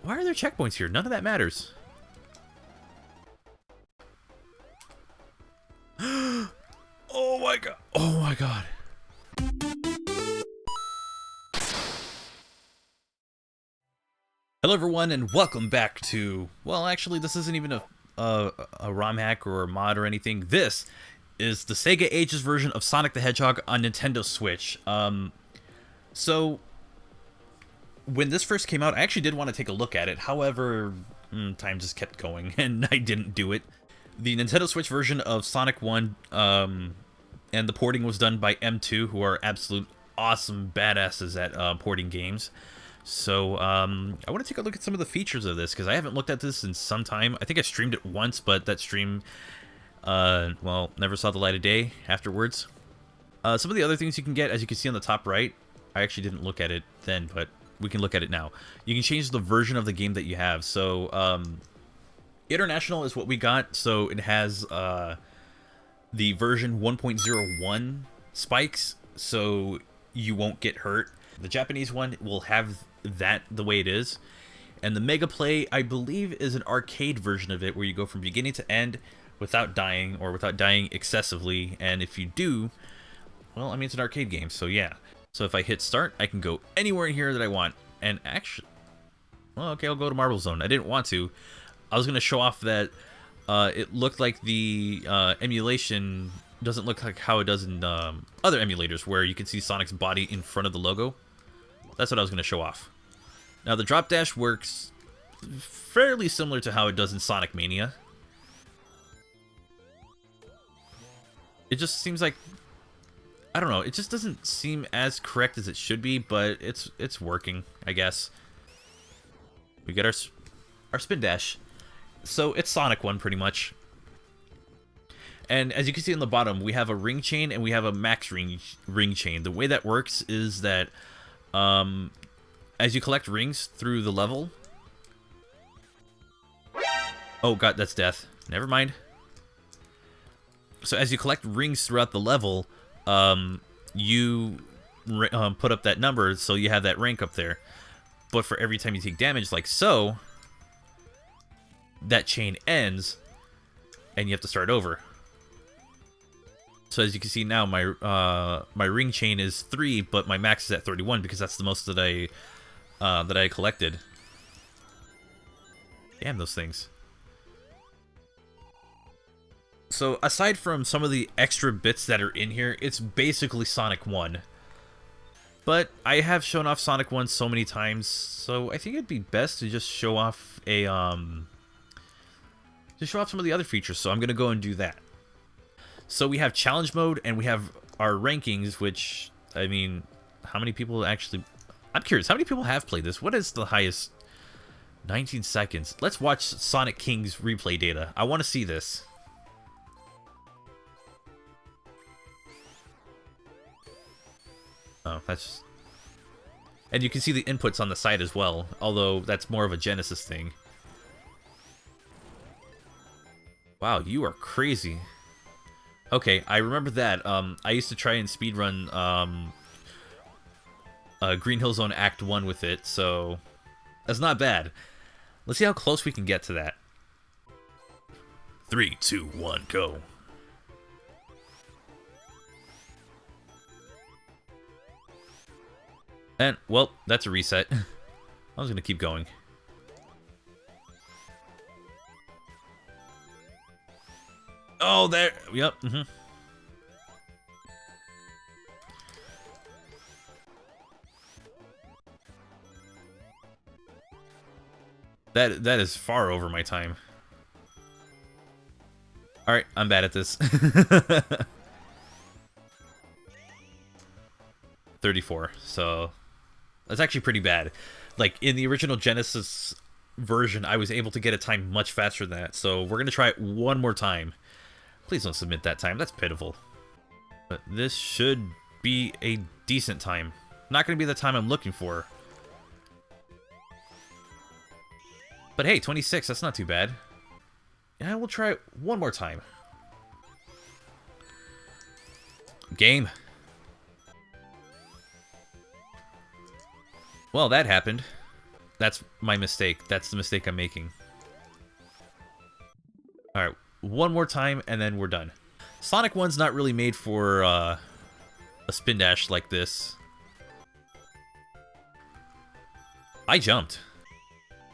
Why are there checkpoints here? None of that matters. Oh my god. Oh my god. Hello everyone and welcome back to, well actually this isn't even a ROM hack or a mod or anything. This is the Sega Ages version of Sonic the Hedgehog on Nintendo Switch. So when this first came out, I actually did want to take a look at it. However, time just kept going and I didn't do it. The Nintendo Switch version of Sonic 1, and the porting was done by M2, who are absolute awesome badasses at porting games. So I want to take a look at some of the features of this, because I haven't looked at this in some time. I think I streamed it once, but that stream, well, never saw the light of day afterwards. Some of the other things you can get, as you can see on the top right, I actually didn't look at it then, but we can look at it now. You can change the version of the game that you have. So International is what we got, so it has the version 1.01 spikes, so you won't get hurt. The Japanese one will have that the way it is. And the Mega Play, I believe, is an arcade version of it where you go from beginning to end without dying, or without dying excessively. And if you do, well, I mean, it's an arcade game, so yeah. So if I hit start, I can go anywhere in here that I want. And actually, well, okay, I'll go to Marble Zone. I didn't want to. I was going to show off that it looked like the emulation doesn't look like how it does in other emulators, where you can see Sonic's body in front of the logo. That's what I was going to show off. Now, the drop dash works fairly similar to how it does in Sonic Mania. It just seems like, I don't know, it just doesn't seem as correct as it should be, but it's working, I guess. We get our spin dash. So it's Sonic 1 pretty much. And as you can see on the bottom, we have a ring chain and we have a max ring chain. The way that works is that as you collect rings through the level... Oh god, that's death. Never mind. So as you collect rings throughout the level, you put up that number, so you have that rank up there. But for every time you take damage, like so, that chain ends, and you have to start over. So as you can see now, my ring chain is 3, but my max is at 31 because that's the most that I collected. Damn those things. So aside from some of the extra bits that are in here, it's basically Sonic 1. But I have shown off Sonic 1 so many times, so I think it'd be best to just show off a just show off some of the other features. So I'm gonna go and do that. So we have challenge mode and we have our rankings, which, I mean, how many people actually... I'm curious, how many people have played this? What is the highest? 19 seconds. Let's watch Sonic King's replay data. I want to see this. Oh, that's... And you can see the inputs on the side as well, although that's more of a Genesis thing. Wow, you are crazy. Okay, I remember that. I used to try and speedrun Green Hill Zone Act 1 with it, so that's not bad. Let's see how close we can get to that. 3, 2, 1, go. And, well, that's a reset. I was going to keep going. Oh, there. Yep. That is far over my time. All right, I'm bad at this. 34. So that's actually pretty bad. Like in the original Genesis version, I was able to get a time much faster than that. So we're gonna try it one more time. Please don't submit that time. That's pitiful. But this should be a decent time. Not going to be the time I'm looking for. But hey, 26. That's not too bad. Yeah, we'll try it one more time. Game. Well, that happened. That's my mistake. That's the mistake I'm making. Alright, one more time, and then we're done. Sonic 1's not really made for a spin dash like this. I jumped.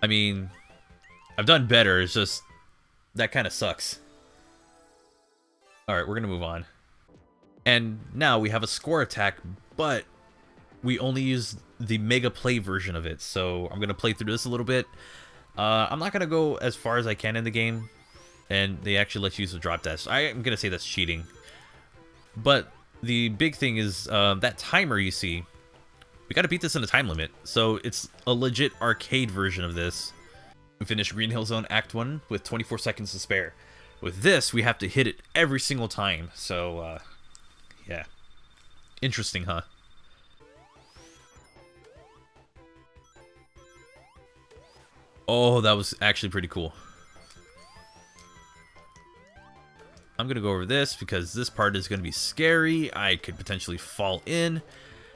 I mean, I've done better, it's just that kind of sucks. Alright, we're gonna move on. And now we have a score attack, but we only use the Mega Play version of it, so I'm gonna play through this a little bit. I'm not gonna go as far as I can in the game, and they actually let you use the drop dash. I'm gonna say that's cheating. But the big thing is that timer you see. We gotta beat this in a time limit, so it's a legit arcade version of this. We finished Green Hill Zone Act 1 with 24 seconds to spare. With this, we have to hit it every single time, so yeah. Interesting, huh? Oh, that was actually pretty cool. I'm gonna go over this because this part is gonna be scary. I could potentially fall in,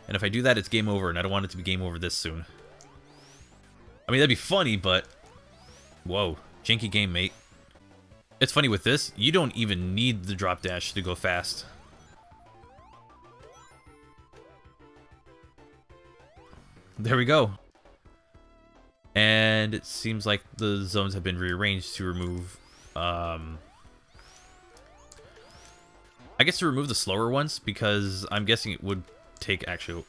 and if I do that, it's game over, and I don't want it to be game over this soon. I mean, that'd be funny, but whoa, janky game, mate. It's funny with this, you don't even need the drop dash to go fast. There we go. And it seems like the zones have been rearranged to remove, I guess to remove the slower ones, because I'm guessing it would take actual...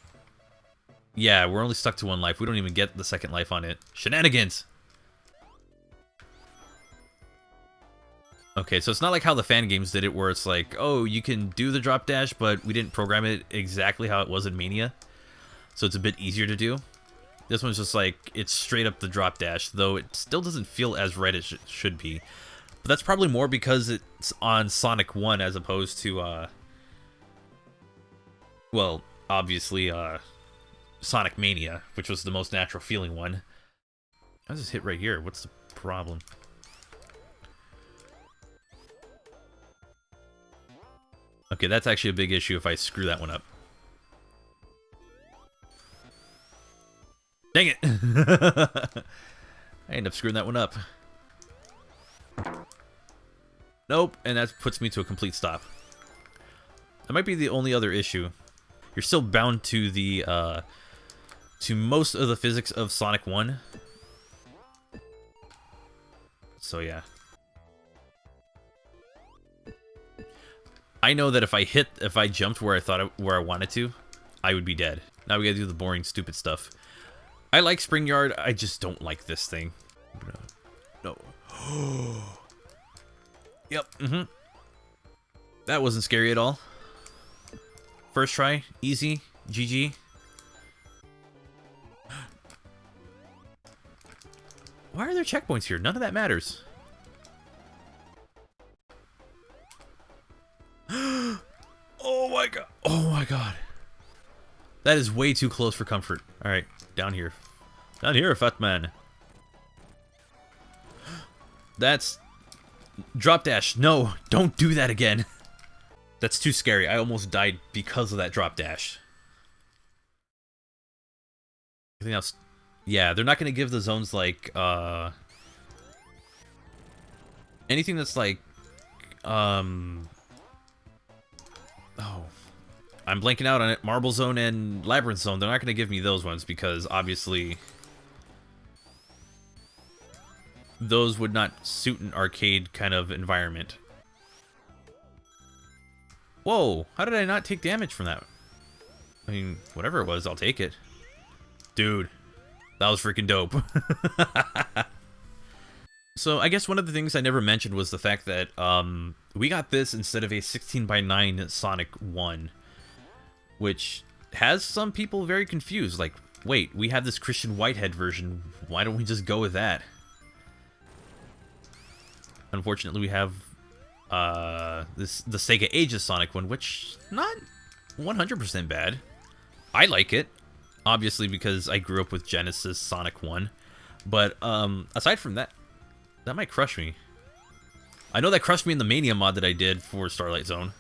Yeah, we're only stuck to one life. We don't even get the second life on it. Shenanigans! Okay, so it's not like how the fan games did it, where it's like, oh, you can do the drop dash, but we didn't program it exactly how it was in Mania. So it's a bit easier to do. This one's just like, it's straight up the drop dash, though it still doesn't feel as right as it should be. But that's probably more because it's on Sonic 1 as opposed to, well, obviously, Sonic Mania, which was the most natural feeling one. I just hit right here. What's the problem? Okay, that's actually a big issue if I screw that one up. Dang it! I end up screwing that one up. Nope, and that puts me to a complete stop. That might be the only other issue. You're still bound to the, to most of the physics of Sonic 1. So yeah. I know that if I jumped where I wanted to, I would be dead. Now we gotta do the boring, stupid stuff. I like Spring Yard, I just don't like this thing. No. Yep, That wasn't scary at all. First try, easy, GG. Why are there checkpoints here? None of that matters. Oh my god. Oh my god. That is way too close for comfort. Alright, down here. Down here, fat man. That's... Drop dash. No, don't do that again. That's too scary. I almost died because of that drop dash. Anything else? Yeah, they're not going to give the zones like, anything that's like, oh, I'm blanking out on it. Marble Zone and Labyrinth Zone. They're not going to give me those ones because obviously those would not suit an arcade kind of environment. Whoa, how did I not take damage from that? I mean, whatever it was, I'll take it. Dude, that was freaking dope. So I guess one of the things I never mentioned was the fact that we got this instead of a 16:9 Sonic 1, which has some people very confused. Like, wait, we have this Christian Whitehead version. Why don't we just go with that? Unfortunately, we have the Sega Ages Sonic one, which not 100% bad. I like it, obviously because I grew up with Genesis Sonic 1. But aside from that, that might crush me. I know that crushed me in the Mania mod that I did for Starlight Zone.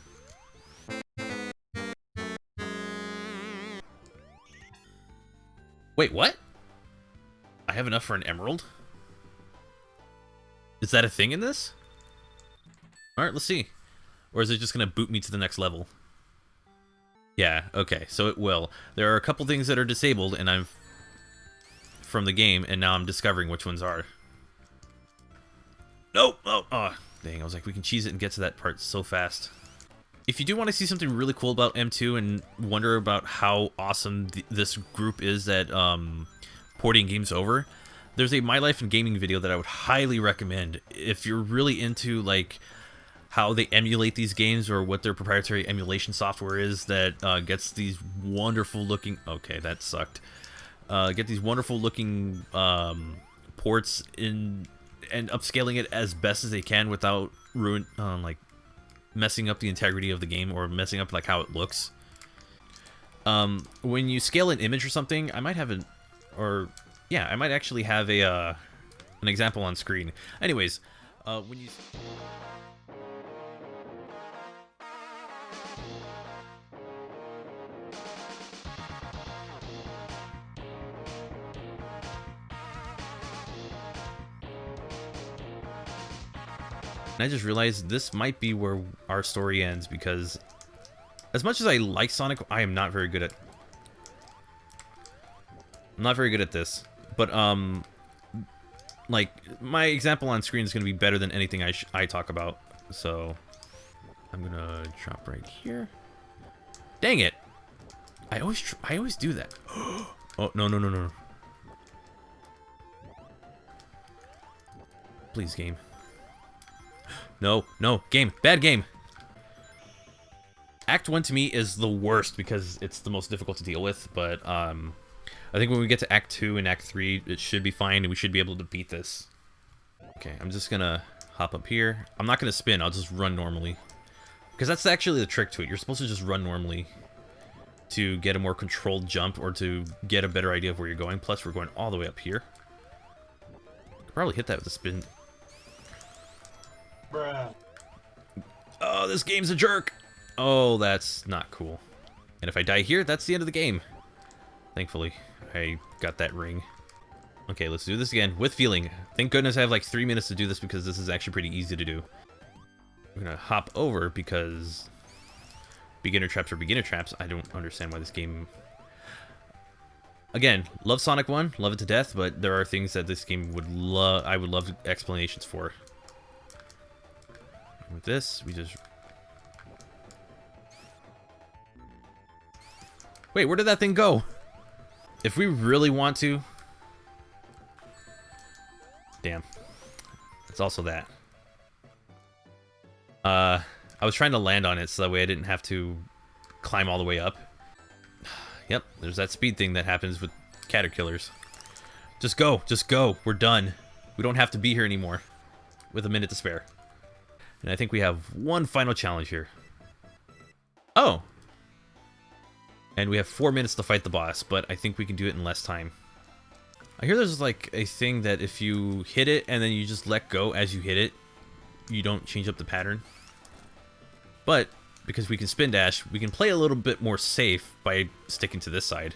Wait, what? I have enough for an emerald? Is that a thing in this? Alright, let's see. Or is it just going to boot me to the next level? Yeah, okay, so it will. There are a couple things that are disabled, and I'm from the game, and now I'm discovering which ones are. Nope! Oh, dang, I was like, we can cheese it and get to that part so fast. If you do want to see something really cool about M2 and wonder about how awesome this group is at porting games over, there's a My Life in Gaming video that I would highly recommend. If you're really into, like, how they emulate these games or what their proprietary emulation software is that gets these wonderful looking... Okay, that sucked. Get these wonderful looking ports in and upscaling it as best as they can without like messing up the integrity of the game or messing up like how it looks. When you scale an image or something, I might have I might actually have an example on screen. Anyways, when you... I just realized this might be where our story ends, because as much as I like Sonic, I am not very good at... I'm not very good at this. But, like, my example on screen is going to be better than anything I talk about. So, I'm going to drop right here. Dang it! I always do that. Oh, no. Please, game. No, game. Bad game. Act 1 to me is the worst because it's the most difficult to deal with, but I think when we get to Act 2 and Act 3, it should be fine and we should be able to beat this. Okay, I'm just gonna hop up here. I'm not gonna spin, I'll just run normally. Because that's actually the trick to it. You're supposed to just run normally to get a more controlled jump or to get a better idea of where you're going. Plus, we're going all the way up here. Could probably hit that with a spin. Bruh. Oh, this game's a jerk. Oh, that's not cool. And if I die here, that's the end of the game. Thankfully, I got that ring. Okay, let's do this again with feeling. Thank goodness I have like 3 minutes to do this because this is actually pretty easy to do. I'm gonna hop over because beginner traps are beginner traps. I don't understand why this game... Again, love Sonic 1, love it to death, but there are things that this game would I would love explanations for. With this, we just... Wait, where did that thing go? If we really want to... Damn. It's also that. I was trying to land on it so that way I didn't have to climb all the way up. Yep, there's that speed thing that happens with caterpillars. Just go. We're done. We don't have to be here anymore. With a minute to spare. And I think we have one final challenge here. Oh! And we have 4 minutes to fight the boss, but I think we can do it in less time. I hear there's like a thing that if you hit it and then you just let go as you hit it, you don't change up the pattern. But, because we can spin dash, we can play a little bit more safe by sticking to this side.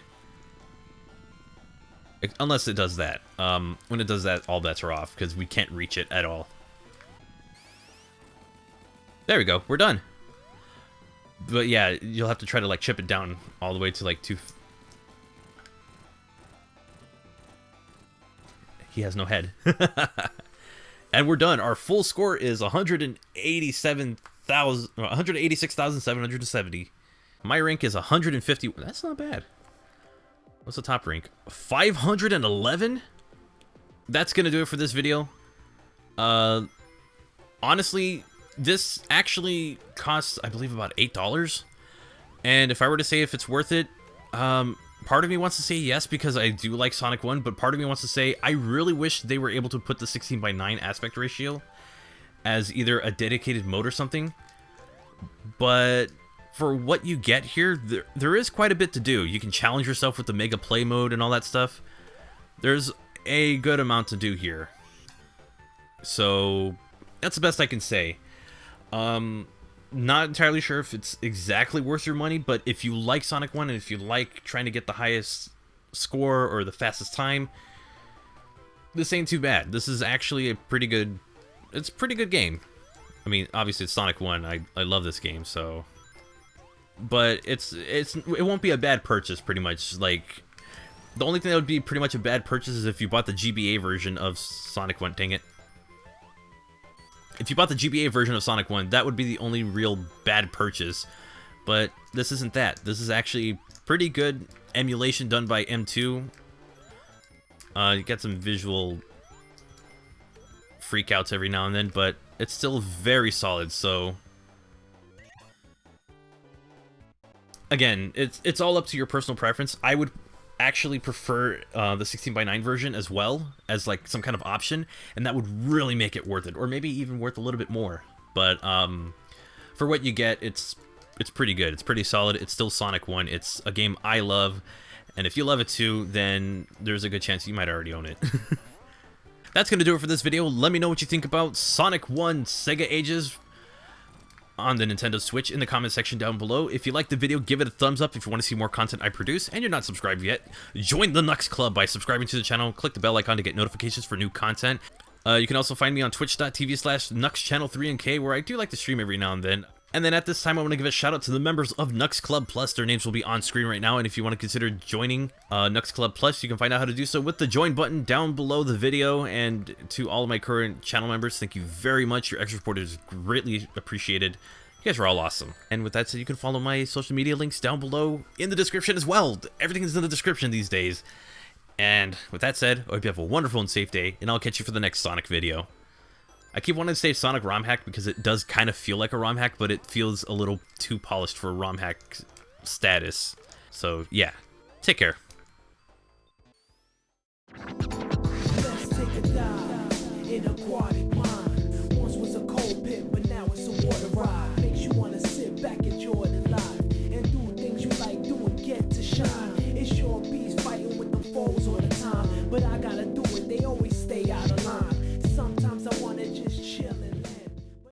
Unless it does that. When it does that, all bets are off, because we can't reach it at all. There we go, we're done. But yeah, you'll have to try to like chip it down all the way to like 2... He has no head. And we're done. Our full score is 186,770. My rank is 150. That's not bad. What's the top rank? 511? That's gonna do it for this video. Honestly, this actually costs, I believe, about $8. And if I were to say if it's worth it, part of me wants to say yes because I do like Sonic 1, but part of me wants to say I really wish they were able to put the 16:9 aspect ratio as either a dedicated mode or something. But for what you get here, there is quite a bit to do. You can challenge yourself with the Mega Play mode and all that stuff. There's a good amount to do here. So that's the best I can say. Not entirely sure if it's exactly worth your money, but if you like Sonic 1 and if you like trying to get the highest score or the fastest time, this ain't too bad. This is actually a pretty good, it's a pretty good game. I mean, obviously it's Sonic 1. I love this game, so. But it won't be a bad purchase, pretty much. Like, the only thing that would be pretty much a bad purchase is if you bought the GBA version of Sonic 1. Dang it. If you bought the GBA version of Sonic 1, that would be the only real bad purchase. But this isn't that. This is actually pretty good emulation done by M2. You get some visual freakouts every now and then, but it's still very solid, so. Again, it's all up to your personal preference. I would actually prefer the 16:9 version as well as like some kind of option, and that would really make it worth it, or maybe even worth a little bit more. But for what you get, it's pretty good. It's pretty solid. It's still Sonic 1. It's a game I love, and if you love it too, then there's a good chance you might already own it. That's gonna do it for this video. Let me know what you think about Sonic 1 Sega Ages on the Nintendo Switch in the comment section down below. If you liked the video, give it a thumbs up. If you want to see more content I produce and you're not subscribed yet, join the Knux Club by subscribing to the channel. Click the bell icon to get notifications for new content. You can also find me on twitch.tv/KnuxChannel3NK, where I do like to stream every now and then. And then at this time, I want to give a shout out to the members of Knux Club Plus. Their names will be on screen right now, and if you want to consider joining Knux Club Plus, you can find out how to do so with the join button down below the video. And to all of my current channel members, thank you very much. Your extra support is greatly appreciated. You guys are all awesome. And with that said, you can follow my social media links down below in the description as well. Everything is in the description these days. And with that said, I hope you have a wonderful and safe day, and I'll catch you for the next Sonic video. I keep wanting to say Sonic ROM hack because it does kind of feel like a ROM hack, but it feels a little too polished for a ROM hack status. So yeah, take care. Let's take a dive in aquatic